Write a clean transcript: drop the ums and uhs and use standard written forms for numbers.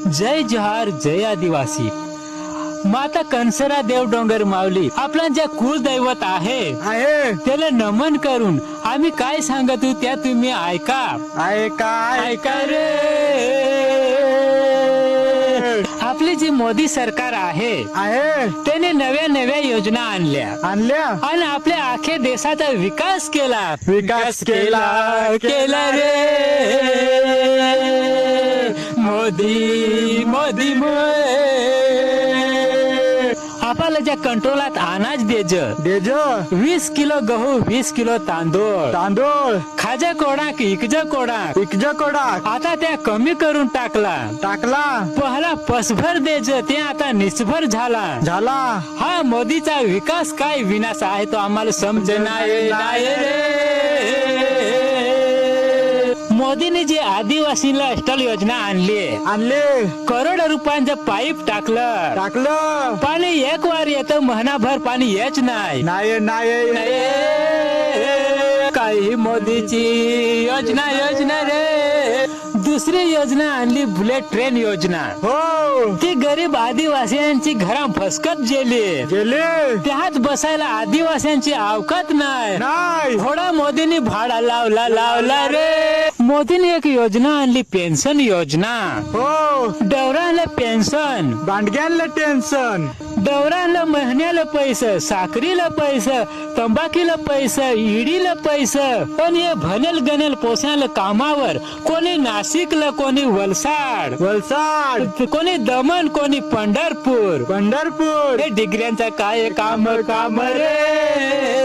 जय जोहार जय आदिवासी. माता कंसरा देव डोंगर माऊली आपलं जे कुलदैवत आहे त्याला नमन करून आम्ही काय सांगतो त्या तुम्ही ऐका. ऐका रे. आपली जी मोदी सरकार आहे त्याने नव्या नव्या योजना आणल्या आणि आपल्या अख्ख्या देशाचा विकास केला केला रे. मोदी मोदी आपल्याला ज्या कंट्रोलात अनाज देज 20 किलो गहू 20 किलो तांदूळ खाजा कोडाक इकजा कोडाक आता त्या कमी करून टाकला पहिला पसभर देज ते आता निस्भर झाला. हा मोदीचा विकास काय विनाश आहे तो आम्हाला समजना रे. मोदीने जे आदिवासीला अटल योजना आणली करोड रुपयांचं पाईप टाकलं पाणी एक वार येतं महिनाभर पाणी येच नाही. काही मोदीची योजना रे. दुसरी योजना आणली बुलेट ट्रेन योजना. ती गरीब आदिवासींची घरा फसकत गेली त्यात बसायला आदिवासींची अवकात नाही. थोडा मोदींनी भाडा लावला रे. मोदीने एक योजना आणली पेन्शन योजना. डवराला पेन्शन बांडग्यांना टेन्शन डवराला महिन्याला पैसे साखरीला पैसे तंबाखीला पैसे इडीला पैसे पण हे भनेल गनेल पोसायला कामावर कोणी नाशिकला कोणी वलसाड कोणी दमण कोणी पंढरपूर पंढरपूर हे डिग्र्यांचा काय काम रे.